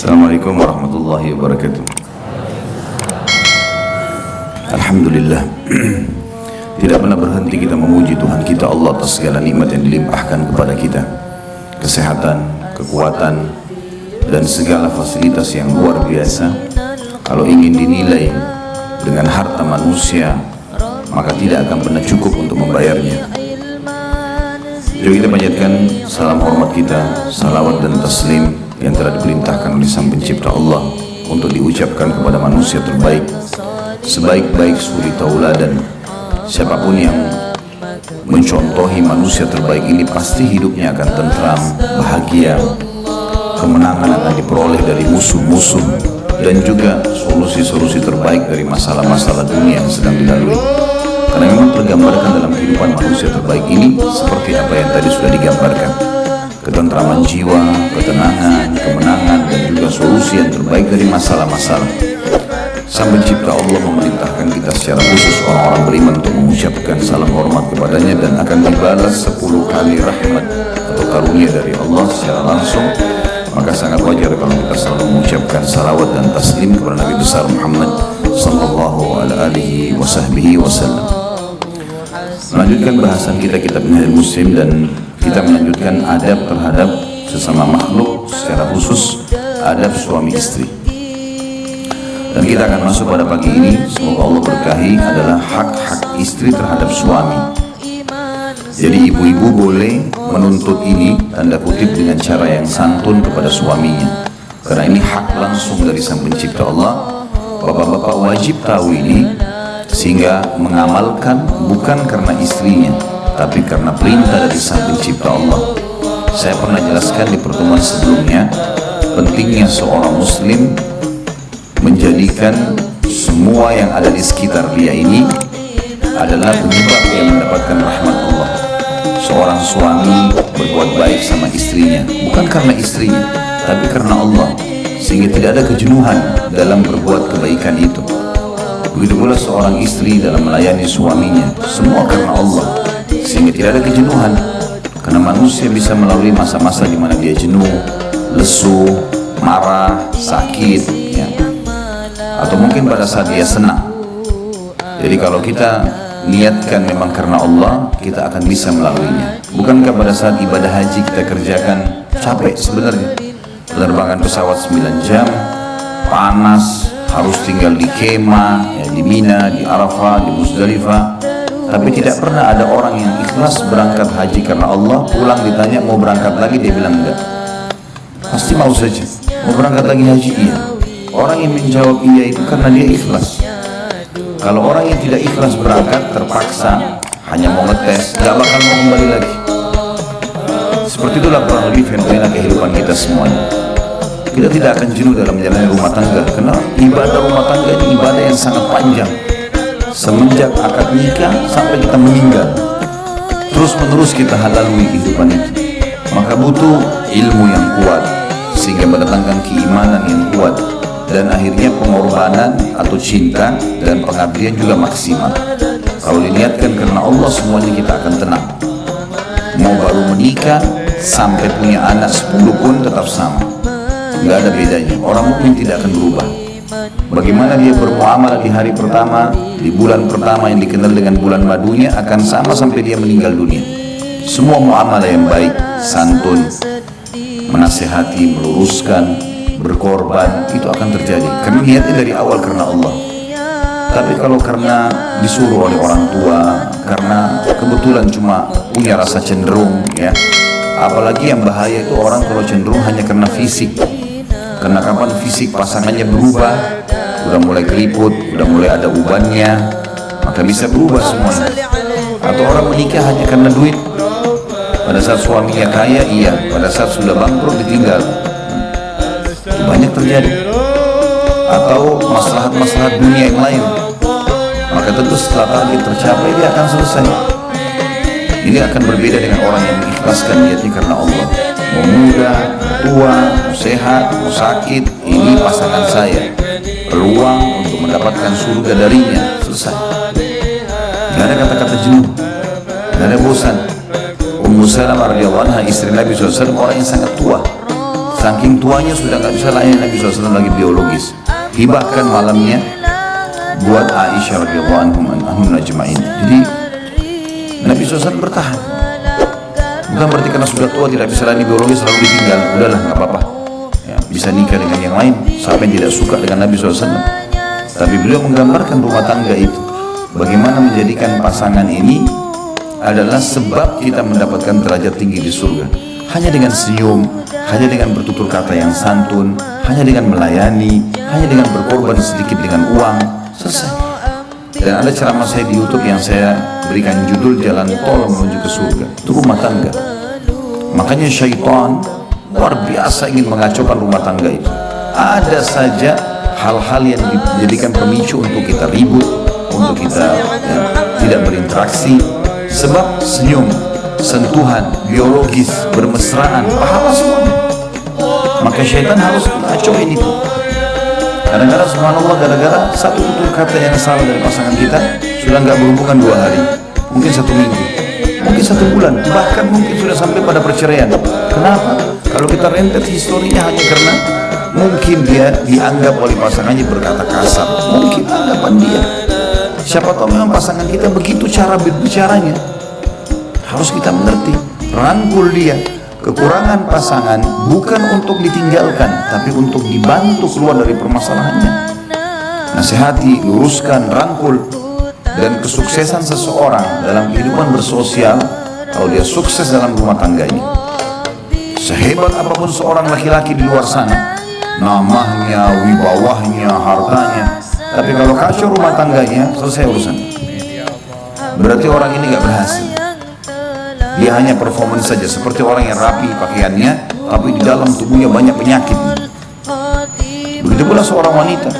Assalamualaikum warahmatullahi wabarakatuh. Alhamdulillah, tidak pernah berhenti kita memuji Tuhan kita Allah atas segala nikmat yang dilimpahkan kepada kita, kesehatan, kekuatan, dan segala fasilitas yang luar biasa. Kalau ingin dinilai dengan harta manusia, maka tidak akan pernah cukup untuk membayarnya. Jadi kita panjatkan salam hormat kita, salawat dan taslim yang telah diperintahkan oleh Sang Pencipta Allah untuk diucapkan kepada manusia terbaik, sebaik-baik suri tauladan. Siapapun yang mencontohi manusia terbaik ini pasti hidupnya akan tentram, bahagia, kemenangan akan diperoleh dari musuh-musuh, dan juga solusi-solusi terbaik dari masalah-masalah dunia yang sedang dilalui. Karena memang tergambarkan dalam kehidupan manusia terbaik ini seperti apa yang tadi sudah digambarkan: ketentraman jiwa, ketenangan, kemenangan, dan juga solusi yang terbaik dari masalah-masalah. Sang Pencipta Allah memerintahkan kita secara khusus orang-orang beriman untuk mengucapkan salam hormat kepadanya, dan akan dibalas 10 kali rahmat atau karunia dari Allah secara langsung. Maka sangat wajar kalau kita selalu mengucapkan salawat dan taslim kepada Nabi besar Muhammad sallallahu alaihi wasallam. Melanjutkan bahasan kita kitab Minhajul Muslim, dan kita melanjutkan adab terhadap sesama makhluk, secara khusus adab suami istri. Dan kita akan masuk pada pagi ini, semoga Allah berkahi, adalah hak-hak istri terhadap suami. Jadi ibu-ibu boleh menuntut ini, tanda kutip, dengan cara yang santun kepada suaminya, karena ini hak langsung dari Sang Pencipta Allah. Bapak-bapak wajib tahu ini, sehingga mengamalkan bukan karena istrinya, tapi karena perintah dari Sang Pencipta Allah. Saya pernah jelaskan di pertemuan sebelumnya, pentingnya seorang muslim menjadikan semua yang ada di sekitar dia ini adalah penyebab dia mendapatkan rahmat Allah. Seorang suami berbuat baik sama istrinya bukan karena istrinya, tapi karena Allah, sehingga tidak ada kejenuhan dalam berbuat kebaikan itu. Begitu pula seorang istri dalam melayani suaminya, semua karena Allah, sehingga tidak ada kejenuhan. Karena manusia bisa melalui masa-masa di mana dia jenuh, lesu, marah, sakit, ya, atau mungkin pada saat dia senang. Jadi kalau kita niatkan memang karena Allah, kita akan bisa melaluinya. Bukankah pada saat ibadah haji kita kerjakan capek sebenarnya? Penerbangan pesawat 9 jam, panas, harus tinggal di kemah, ya, di Mina, di Arafah, di Muzdalifah. Tapi tidak pernah ada orang yang ikhlas berangkat haji karena Allah, pulang ditanya mau berangkat lagi, dia bilang enggak. Pasti mau saja. Mau berangkat lagi haji? Iya. Orang yang menjawab iya itu karena dia ikhlas. Kalau orang yang tidak ikhlas berangkat, terpaksa, hanya mau ngetes, gak bakal mau kembali lagi. Seperti itulah kurang lebih fenomena kehidupan kita semuanya. Kita tidak akan jenuh dalam menjalani rumah tangga, karena ibadah rumah tangga ini ibadah yang sangat panjang. Semenjak akad nikah sampai kita meninggal, terus menerus kita lalui kehidupan itu. Maka butuh ilmu yang kuat, sehingga mendatangkan keimanan yang kuat, dan akhirnya pengorbanan atau cinta dan pengabdian juga maksimal. Kalau diniatkan karena Allah, semuanya kita akan tenang. Mau baru menikah sampai punya anak 10 pun tetap sama, nggak ada bedanya. Orang mukmin tidak akan berubah. Bagaimana dia bermuamalah di hari pertama, di bulan pertama yang dikenal dengan bulan madunya, akan sama sampai dia meninggal dunia. Semua muamalah yang baik, santun, menasihati, meluruskan, berkorban, itu akan terjadi karena niatnya dari awal karena Allah. Tapi kalau karena disuruh oleh orang tua, karena kebetulan cuma punya rasa cenderung, ya, apalagi yang bahaya itu orang kalau cenderung hanya karena fisik. Karena kapan fisik pasangannya berubah, udah mulai keriput, udah mulai ada ubannya, maka bisa berubah semuanya. Atau orang menikah hanya karena duit, pada saat suaminya kaya, iya, pada saat sudah bangkrut ditinggal. Itu banyak terjadi. Atau maslahat-maslahat dunia yang lain, maka tentu setelah target tercapai dia akan selesai. Ini akan berbeda dengan orang yang mengikhlaskan niatnya karena Allah. Mau muda, mau tua, mau sehat, mau sakit, ini pasangan saya. Peluang untuk mendapatkan surga darinya, selesai. Gak ada kata-kata jenuh, gak ada bosan. Ummu Salamah radhiyallahu anha, istri Nabi SAW, orang yang sangat tua, Saking tuanya sudah nggak bisa layani Nabi SAW lagi biologis. Hibahkan malamnya buat Aisyah radhiyallahu anhum ajma'in. Jadi Nabi SAW bertahan. Bukan berarti karena sudah tua tidak bisa layani biologis lalu ditinggal. Udahlah nggak apa-apa. Ya, bisa nikah dengan yang lain. Siapa yang tidak suka dengan Nabi SAW. Tapi beliau menggambarkan rumah tangga itu. Bagaimana menjadikan pasangan ini adalah sebab kita mendapatkan derajat tinggi di surga. Hanya dengan senyum, hanya dengan bertutur kata yang santun, hanya dengan melayani, hanya dengan berkorban sedikit dengan uang, selesai. Dan ada ceramah saya di YouTube yang saya berikan judul Jalan Tol Menuju ke Surga. Itu rumah tangga. Makanya syaitan luar biasa ingin mengacaukan rumah tangga itu. Ada saja hal-hal yang dijadikan pemicu untuk kita ribut, untuk kita tidak berinteraksi. Sebab senyum, sentuhan, biologis, bermesraan, pahala semuanya. Maka syaitan harus mengacau ini. Kadang-kadang subhanallah, gara-gara satu tutur kata yang salah dari pasangan kita sudah nggak berhubungan 2 hari, mungkin 1 minggu, mungkin 1 bulan, bahkan mungkin sudah sampai pada perceraian. Kenapa? Kalau kita rentet historinya hanya karena mungkin dia dianggap oleh pasangannya berkata kasar, mungkin anggapan dia. Siapa tahu memang pasangan kita begitu cara berbicaranya. Harus kita mengerti, rangkul dia. Kekurangan pasangan bukan untuk ditinggalkan, tapi untuk dibantu keluar dari permasalahannya. Nasihati, luruskan, rangkul. Dan kesuksesan seseorang dalam kehidupan bersosial, kalau dia sukses dalam rumah tangganya, sehebat apapun seorang laki-laki di luar sana, namanya, wibawahnya, hartanya, tapi kalau kacau rumah tangganya, selesai urusan. Berarti orang ini gak berhasil. Dia hanya performance saja, seperti orang yang rapi pakaiannya, tapi di dalam tubuhnya banyak penyakit. Begitu pula seorang wanita.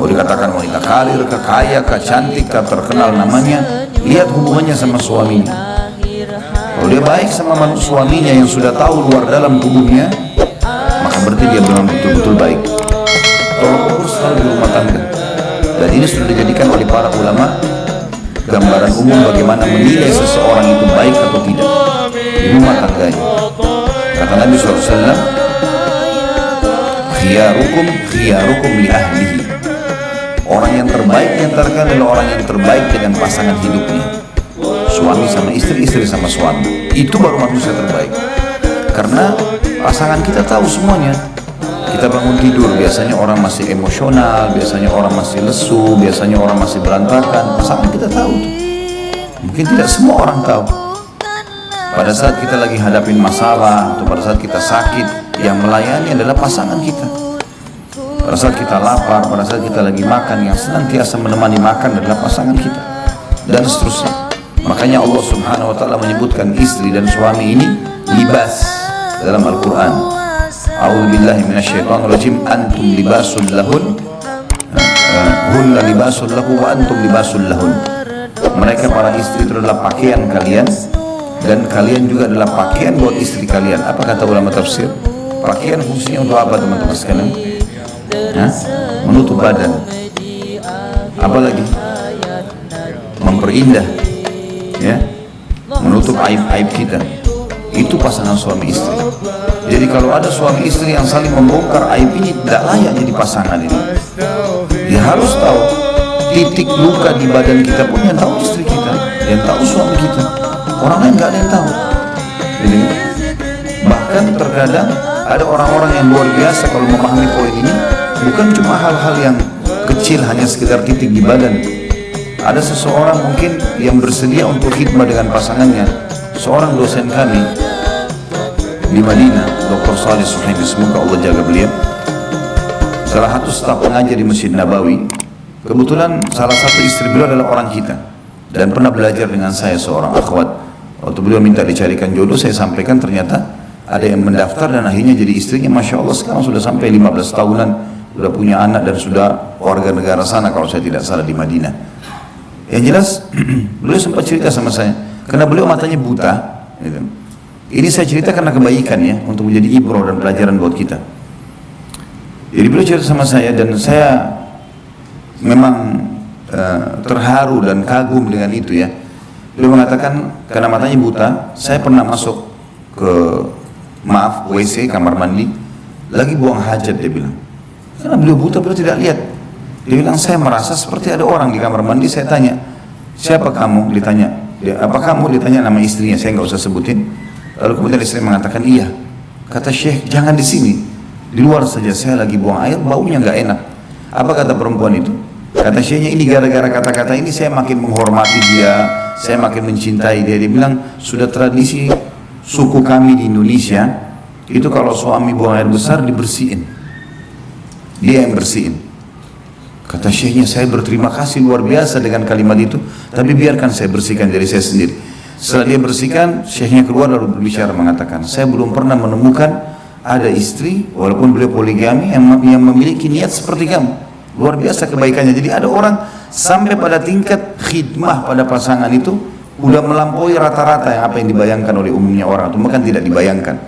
Mau dikatakan wanita karir, kaya, cantik, terkenal namanya, lihat hubungannya sama suaminya. Kalau dia baik sama suaminya yang sudah tahu luar dalam tubuhnya, maka berarti dia memang betul-betul baik. Tolong ukur selalu di rumah tangga. Dan ini sudah dijadikan oleh para ulama gambaran umum bagaimana menilai seseorang itu baik atau tidak di rumah tangganya. Kata Nabi SAW, khiyarukum li ahlihi. Orang yang terbaik di antara kalian adalah orang yang terbaik dengan pasangan hidupnya. Suami sama istri, istri sama suami. Itu baru manusia terbaik. Karena pasangan kita tahu semuanya. Kita bangun tidur, biasanya orang masih emosional, biasanya orang masih lesu, biasanya orang masih berantakan. Pasangan kita tahu tuh. Mungkin tidak semua orang tahu. Pada saat kita lagi hadapin masalah, atau pada saat kita sakit, yang melayani adalah pasangan kita. Pada saat kita lapar, pada saat kita lagi makan, yang senantiasa menemani makan adalah pasangan kita. Dan seterusnya. Makanya Allah Subhanahu wa Ta'ala menyebutkan istri dan suami ini libas dalam Al-Quran. A'udzubillahi minasyaitonirrajim. Antum libasul lahun, hunna libasul lahu wa antum libasul lahun. Mereka para istri itu adalah pakaian kalian, dan kalian juga adalah pakaian buat istri kalian. Apa kata ulama tafsir? Pakaian fungsinya untuk apa teman-teman sekalian? Menutup badan. Apalagi? Memperindah, ya, menutup aib-aib kita. Itu pasangan suami istri. Jadi kalau ada suami istri yang saling membongkar aib ini, tidak layak jadi pasangan ini. Dia harus tahu titik luka di badan kita pun yang tahu istri kita, yang tahu suami kita. Orang lain nggak ada yang tahu. Jadi, bahkan terkadang ada orang-orang yang luar biasa kalau memahami poin ini. Bukan cuma hal-hal yang kecil, hanya sekedar titik di badan. Ada seseorang mungkin yang bersedia untuk khidmah dengan pasangannya. Seorang dosen kami di Madinah, Dr. Salih Suhaimi, semoga Allah jaga beliau, salah satu staf pengajar di Masjid Nabawi. Kebetulan salah satu istri beliau adalah orang kita dan pernah belajar dengan saya, seorang akhwat. Waktu beliau minta dicarikan jodoh, saya sampaikan ternyata ada yang mendaftar dan akhirnya jadi istrinya. Masya Allah, sekarang sudah sampai 15 tahunan, sudah punya anak dan sudah warga negara sana kalau saya tidak salah di Madinah. Yang jelas beliau sempat cerita sama saya, karena beliau matanya buta gitu. Ini saya cerita karena kebaikan ya, untuk menjadi ibrah dan pelajaran buat kita. Jadi beliau cerita sama saya dan saya memang terharu dan kagum dengan itu ya. Beliau mengatakan karena matanya buta, saya pernah masuk ke WC, kamar mandi, lagi buang hajat, dia bilang. Karena beliau buta, beliau tidak lihat. Dia bilang, saya merasa seperti ada orang di kamar mandi. Saya tanya, siapa kamu? Ditanya, apa kamu? Ditanya nama istrinya, saya nggak usah sebutin. Lalu kemudian istri mengatakan, iya. Kata Syekh, jangan di sini, di luar saja, saya lagi buang air, baunya nggak enak. Apa kata perempuan itu? Kata Syekhnya, ini gara-gara kata-kata ini saya makin menghormati dia, saya makin mencintai dia. Dia bilang, sudah tradisi suku kami di Indonesia, itu kalau suami buang air besar dibersihin, dia yang bersihin. Kata Syekhnya, saya berterima kasih luar biasa dengan kalimat itu, tapi biarkan saya bersihkan diri saya sendiri. Setelah dia bersihkan, Syekhnya keluar lalu berbicara mengatakan, saya belum pernah menemukan ada istri, walaupun beliau poligami, yang memiliki niat seperti kamu. Luar biasa kebaikannya. Jadi ada orang sampai pada tingkat khidmah pada pasangan itu udah melampaui rata-rata yang apa yang dibayangkan oleh umumnya orang, atau bahkan tidak dibayangkan.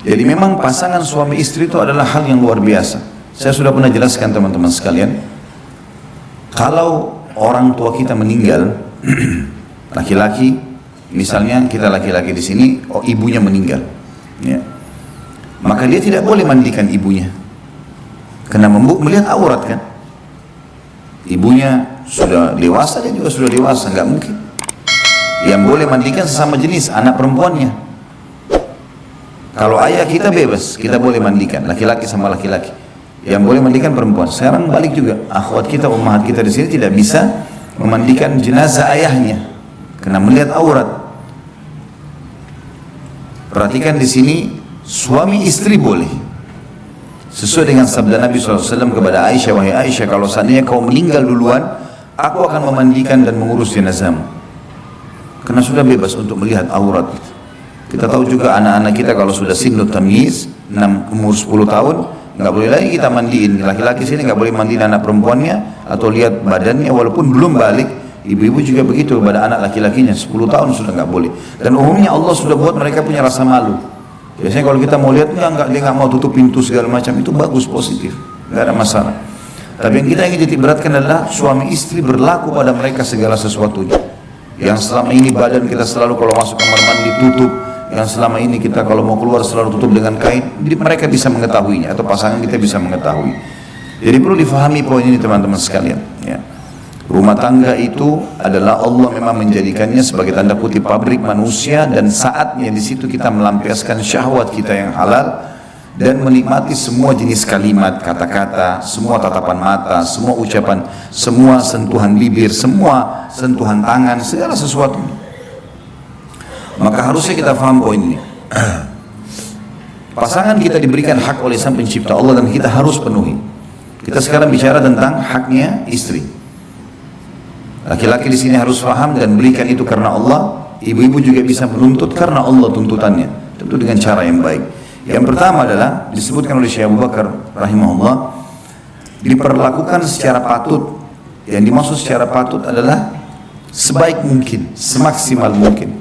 Jadi memang pasangan suami istri itu adalah hal yang luar biasa. Saya sudah pernah jelaskan teman-teman sekalian, kalau orang tua kita meninggal, laki-laki, misalnya kita laki-laki di sini, ibunya meninggal, ya, maka dia tidak boleh mandikan ibunya. Karena melihat aurat kan, ibunya sudah dewasa, dia juga sudah dewasa, nggak mungkin. Yang boleh mandikan sesama jenis, anak perempuannya. Kalau ayah kita bebas, kita boleh mandikan, laki-laki sama laki-laki. Yang boleh mandikan perempuan. Sekarang balik juga, akhwat kita, ummahat kita di sini tidak bisa memandikan jenazah ayahnya, karena melihat aurat. Perhatikan di sini, suami istri boleh. Sesuai dengan sabda Nabi SAW kepada Aisyah, wahai Aisyah, kalau seandainya kau meninggal duluan, aku akan memandikan dan mengurus jenazahmu. Karena sudah bebas untuk melihat aurat. Kita tahu juga anak-anak kita kalau sudah sinut tamyiz, umur 10 tahun, nggak boleh lagi kita mandiin. Laki-laki sini nggak boleh mandiin anak perempuannya atau lihat badannya, walaupun belum balik. Ibu-ibu juga begitu pada anak laki-lakinya, 10 tahun sudah nggak boleh. Dan umumnya Allah sudah buat mereka punya rasa malu. Biasanya kalau kita mau lihat, dia nggak mau tutup pintu segala macam, itu bagus, positif, nggak ada masalah. Tapi yang kita ingin titik beratkan adalah suami istri berlaku pada mereka segala sesuatunya. Yang selama ini badan kita selalu kalau masuk kamar mandi tutup, yang selama ini kita kalau mau keluar selalu tutup dengan kain, jadi mereka bisa mengetahuinya, atau pasangan kita bisa mengetahui. Jadi perlu difahami poin ini teman-teman sekalian. Ya. Rumah tangga itu adalah Allah memang menjadikannya sebagai tanda kutip pabrik manusia, dan saatnya di situ kita melampiaskan syahwat kita yang halal dan menikmati semua jenis kalimat, kata-kata, semua tatapan mata, semua ucapan, semua sentuhan bibir, semua sentuhan tangan, segala sesuatu. Maka harusnya kita faham poin ini. Pasangan kita diberikan hak oleh Sang Pencipta Allah dan kita harus penuhi. Kita sekarang bicara tentang haknya istri. Laki-laki di sini harus paham dan berikan itu karena Allah. Ibu-ibu juga bisa menuntut karena Allah tuntutannya, tentu dengan cara yang baik. Yang pertama adalah disebutkan oleh Syekh Abu Bakar rahimahullah, diperlakukan secara patut. Yang dimaksud secara patut adalah sebaik mungkin, semaksimal mungkin.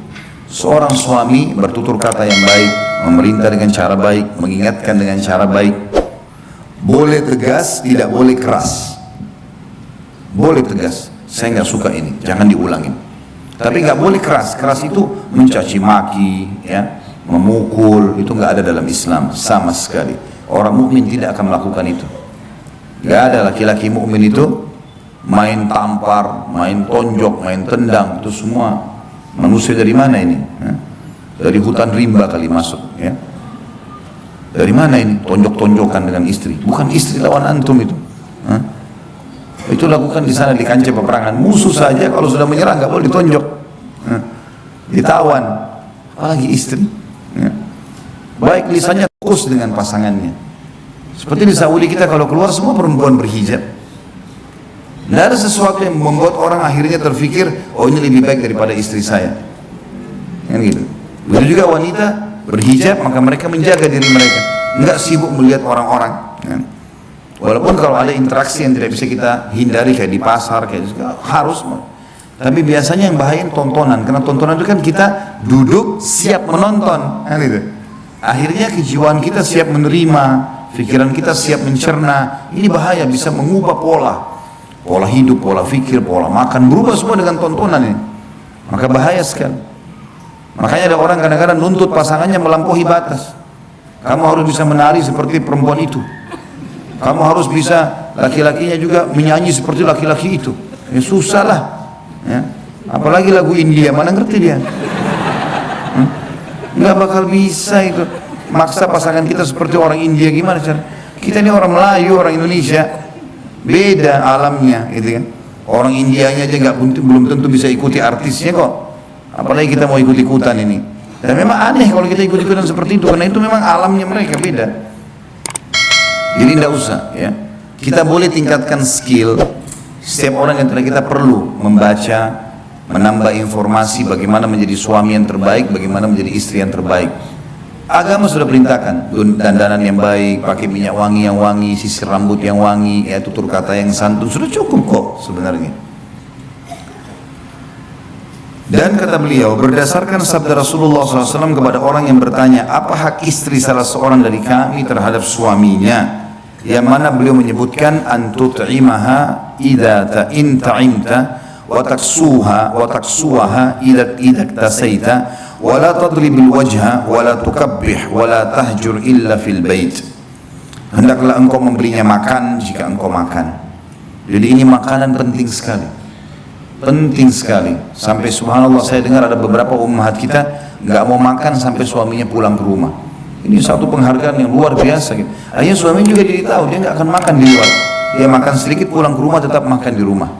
Seorang suami bertutur kata yang baik, memerintah dengan cara baik, mengingatkan dengan cara baik. Boleh tegas, tidak boleh keras. Boleh tegas, saya nggak suka ini, jangan diulangin. Tapi nggak boleh keras. Keras itu mencaci maki, ya, memukul, itu nggak ada dalam Islam sama sekali. Orang mukmin tidak akan melakukan itu. Nggak ada laki-laki mukmin itu main tampar, main tonjok, main tendang, itu semua manusia dari mana ini? Ya? Dari hutan rimba kali masuk, ya. Dari mana ini tonjok-tonjokan dengan istri? Bukan istri lawan antum itu. Hah? Itu lakukan di sana di kancah peperangan. Musuh saja kalau sudah menyerang nggak boleh ditonjok, ditawan, apalagi istri. Ya. Baik lisannya fokus dengan pasangannya. Seperti di Saudi kita kalau keluar semua perempuan berhijab. Tidak ada sesuatu yang membuat orang akhirnya terfikir, oh ini lebih baik daripada istri saya. Kan gitu. Begitu juga wanita berhijab, maka mereka menjaga diri mereka, nggak sibuk melihat orang-orang. Kan? Walaupun kalau ada interaksi yang tidak bisa kita hindari kayak di pasar, kayak gitu, harus. Tapi biasanya yang bahaya tontonan, karena tontonan itu kan kita duduk siap menonton, kan gitu. Akhirnya kejiwaan kita siap menerima, pikiran kita siap mencerna. Ini bahaya, bisa mengubah pola hidup, pola fikir, pola makan, berubah semua dengan tontonan ini. Maka bahaya sekali. Makanya ada orang kadang-kadang nuntut pasangannya melampaui batas. Kamu harus bisa menari seperti perempuan itu. Kamu harus bisa, laki-lakinya juga menyanyi seperti laki-laki itu. Ya susah lah. Ya. Apalagi lagu India, mana ngerti dia? Nggak bakal bisa itu. Maksa pasangan kita seperti orang India, gimana cara? Kita ini orang Melayu, orang Indonesia, beda alamnya, gitu kan? Orang Indianya aja belum tentu bisa ikuti artisnya kok. Apalagi kita mau ikut-ikutan ini. Dan memang aneh kalau kita ikut-ikutan seperti itu, karena itu memang alamnya mereka beda. Jadi tidak usah ya. Kita boleh tingkatkan skill. Setiap orang yang kita perlu membaca, menambah informasi bagaimana menjadi suami yang terbaik, bagaimana menjadi istri yang terbaik. Agama sudah perintahkan dandanan yang baik, pakai minyak wangi yang wangi, sisir rambut yang wangi, ya tutur kata yang santun, sudah cukup kok sebenarnya. Dan kata beliau, berdasarkan sabda Rasulullah SAW kepada orang yang bertanya, apa hak istri salah seorang dari kami terhadap suaminya? Yang mana beliau menyebutkan, antut'imaha idza ta'imta wa taksuha idza tasaita wa la tadribil wajha wa la tukabbih wa la tahjur illa fil bait. Hendaklah engkau memberinya makan jika engkau makan. Jadi ini makanan penting sekali. Penting sekali. Sampai subhanallah saya dengar ada beberapa ummahat kita nggak mau makan sampai suaminya pulang ke rumah. Ini satu penghargaan yang luar biasa gitu. Akhirnya suami juga jadi tahu dia nggak akan makan di luar. Dia makan sedikit pulang ke rumah tetap makan di rumah.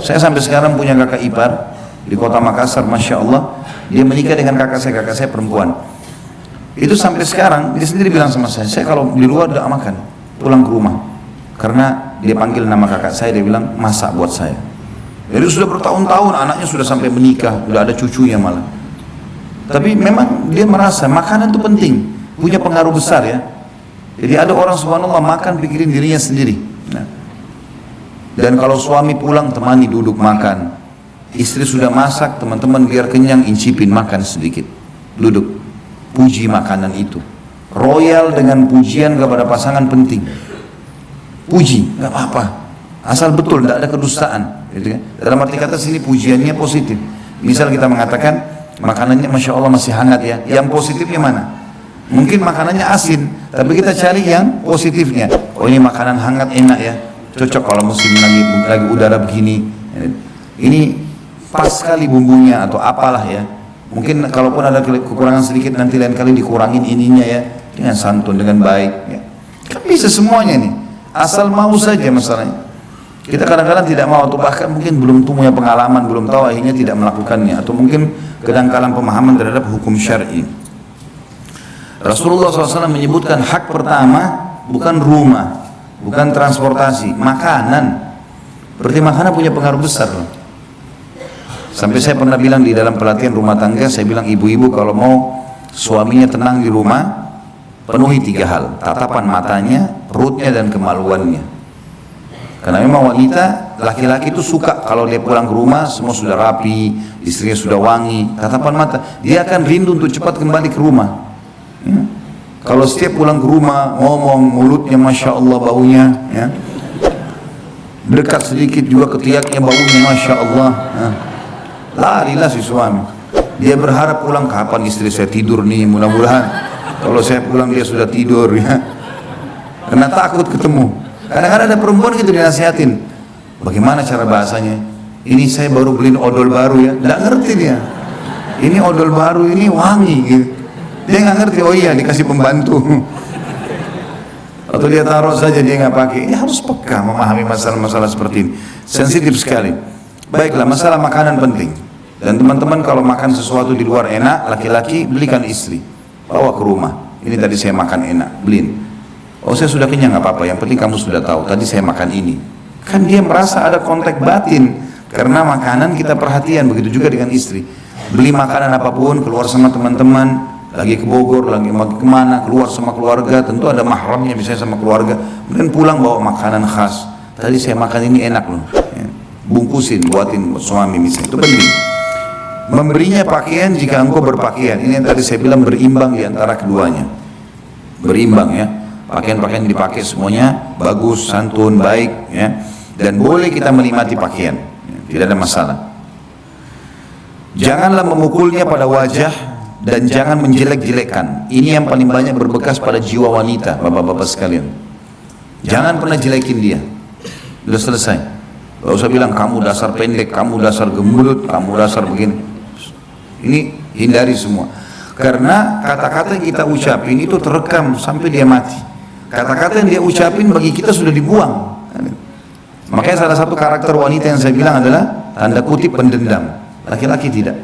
Saya sampai sekarang punya kakak ipar di kota Makassar, masya Allah. Dia menikah dengan kakak saya perempuan. Itu sampai sekarang dia sendiri bilang sama saya kalau di luar tidak makan, pulang ke rumah. Karena dia panggil nama kakak saya, dia bilang masak buat saya. Jadi sudah bertahun-tahun anaknya sudah sampai menikah, sudah ada cucunya malah. Tapi memang dia merasa makanan itu penting, punya pengaruh besar ya. Jadi ada orang subhanallah makan pikirin dirinya sendiri. Nah. Dan kalau suami pulang temani duduk makan. Istri sudah masak, teman-teman biar kenyang incipin makan sedikit. Duduk, puji makanan itu. Royal dengan pujian kepada pasangan penting. Puji, nggak apa-apa. Asal betul, tidak ada kedustaan. Gitu kan? Dalam arti kata sini pujiannya positif. Misal kita mengatakan makanannya masya Allah masih hangat ya. Yang positifnya mana? Mungkin makanannya asin, tapi kita cari yang positifnya. Oh ini makanan hangat enak ya, cocok kalau musim lagi udara begini. Ini pas sekali bumbunya atau apalah ya. Mungkin kalaupun ada kekurangan sedikit nanti lain kali dikurangin ininya ya, dengan santun dengan baik. Ya. Kan bisa semuanya nih, asal mau saja masalahnya. Kita kadang-kadang tidak mau atau bahkan mungkin belum punya pengalaman, belum tahu akhirnya tidak melakukannya atau mungkin kedangkalan pemahaman terhadap hukum syar'i. Rasulullah SAW menyebutkan hak pertama bukan rumah, bukan transportasi, makanan. Berarti makanan punya pengaruh besar loh. Sampai saya pernah bilang di dalam pelatihan rumah tangga, saya bilang ibu-ibu kalau mau suaminya tenang di rumah, penuhi 3 hal, tatapan matanya, perutnya dan kemaluannya. Karena memang wanita, laki-laki itu suka kalau dia pulang ke rumah semua sudah rapi, istrinya sudah wangi, tatapan mata, dia akan rindu untuk cepat kembali ke rumah. Ya. Kalau setiap pulang ke rumah ngomong mulutnya masya Allah baunya, ya. Dekat sedikit juga ketiaknya baunya masya Allah. Ya. Larilah si suami. Dia berharap pulang kapan istri saya tidur nih, mudah-mudahan kalau saya pulang dia sudah tidur ya. Karena takut ketemu. Kadang-kadang ada perempuan gitu dinasihatin. Bagaimana cara bahasanya? Ini saya baru beliin odol baru ya. Nggak ngerti dia. Ini odol baru ini wangi gitu. Dia nggak ngerti. Oh iya dikasih pembantu. Atau dia taruh saja dia nggak pakai. Ya harus peka memahami masalah-masalah seperti ini. Sensitif sekali. Baiklah masalah makanan penting. Dan teman-teman kalau makan sesuatu di luar enak, laki-laki belikan istri. Bawa ke rumah. Ini tadi saya makan enak. Beliin. Oh saya sudah kenyang nggak apa-apa, yang penting kamu sudah tahu tadi saya makan ini. Kan dia merasa ada kontak batin karena makanan kita perhatian, begitu juga dengan istri. Beli makanan apapun, keluar sama teman-teman, lagi ke Bogor, lagi kemana, keluar sama keluarga, tentu ada mahramnya misalnya sama keluarga. Kemudian pulang bawa makanan khas. Tadi saya makan ini enak loh, ya. Bungkusin, buatin buat suami misalnya, itu penting. Memberinya pakaian jika engkau berpakaian, ini yang tadi saya bilang berimbang di antara keduanya. Berimbang ya. Pakaian-pakaian dipakai semuanya bagus, santun, baik ya. Dan boleh kita menikmati pakaian ya, tidak ada masalah. Janganlah memukulnya pada wajah dan jangan menjelek-jelekkan. Ini yang paling banyak berbekas pada jiwa wanita, bapak-bapak sekalian. Jangan pernah jelekin dia. Sudah selesai. Gak usah bilang kamu dasar pendek, kamu dasar gemulut, kamu dasar begini. Ini hindari semua. Karena kata-kata yang kita ucapin itu terekam sampai dia mati. Kata-kata yang dia ucapin bagi kita sudah dibuang. Makanya salah satu karakter wanita yang saya bilang adalah tanda kutip pendendam. Laki-laki tidak.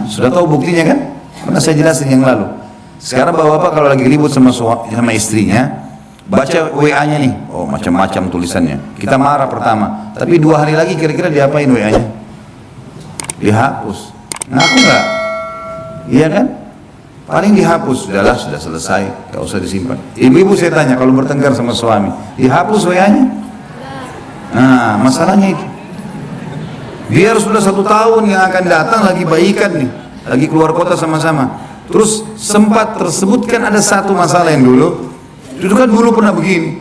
Sudah tahu buktinya kan? Pernah saya jelasin yang lalu. Sekarang bapak-bapak kalau lagi ribut sama istrinya, baca WA-nya nih, oh macam-macam tulisannya. Kita marah pertama, tapi 2 hari lagi kira-kira diapain WA-nya? Dihapus. Ngaku nggak? Iya kan? Paling dihapus, sudahlah, sudah selesai, gak usah disimpan. Ibu-ibu saya tanya, kalau bertengkar sama suami, dihapus WA-nya? Nah, masalahnya itu. Biar sudah 1 tahun yang akan datang lagi baikan nih, lagi keluar kota sama-sama. Terus sempat tersebutkan ada satu masalah yang dulu, itu kan dulu pernah begini.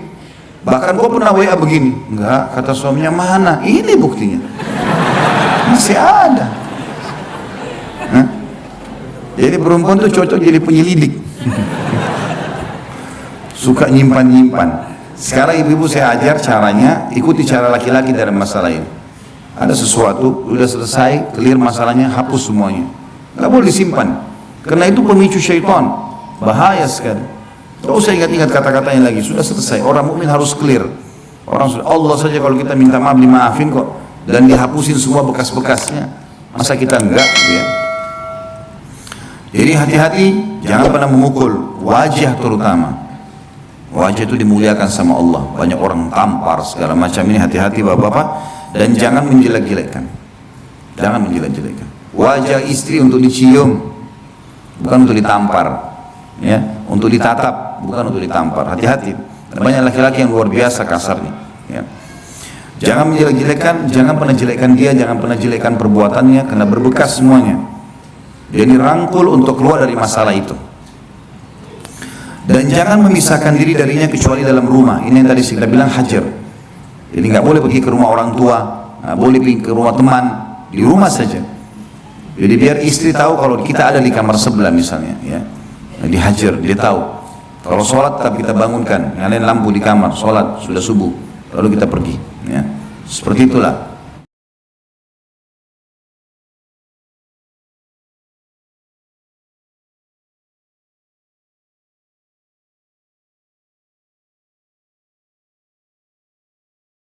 Bahkan kok pernah WA begini? Enggak, kata suaminya, mana? Ini buktinya. Masih ada. Hah? Jadi perempuan tuh cocok jadi penyelidik. Suka nyimpan-nyimpan. Sekarang ibu-ibu saya ajar caranya, ikuti cara laki-laki dalam masalah ini. Ada sesuatu, sudah selesai, clear masalahnya, hapus semuanya. Nggak boleh disimpan. Karena itu pemicu syaitan. Bahaya sekali. Tidak usah ingat-ingat kata-katanya lagi. Sudah selesai. Orang mukmin harus clear. Orang sudah, Allah saja kalau kita minta maaf dimaafin kok. Dan dihapusin semua bekas-bekasnya. Masa kita enggak? Ya. Jadi hati-hati, jangan pernah memukul. Wajah terutama. Wajah itu dimuliakan sama Allah. Banyak orang tampar segala macam ini. Hati-hati bapak-bapak. Dan jangan menjelek-jelekkan. Jangan menjelek-jelekkan. Wajah istri untuk dicium, bukan untuk ditampar. Ya, untuk ditatap, bukan untuk ditampar. Hati-hati. Banyak laki-laki yang luar biasa kasarnya. Ya. Jangan menjelek-jelekkan, jangan pernah jelekkan dia, jangan pernah jelekkan perbuatannya, karena berbekas semuanya. Jadi rangkul untuk keluar dari masalah itu. Dan jangan memisahkan diri darinya kecuali dalam rumah. Ini yang tadi kita bilang hajar. Jadi nggak boleh pergi ke rumah orang tua, nggak boleh pergi ke rumah teman, di rumah saja. Jadi biar istri tahu kalau kita ada di kamar sebelah misalnya, ya, dihajar, dia tahu. Kalau sholat tetap kita bangunkan, nyalain lampu di kamar, sholat sudah subuh, lalu kita pergi. Ya. Seperti itulah.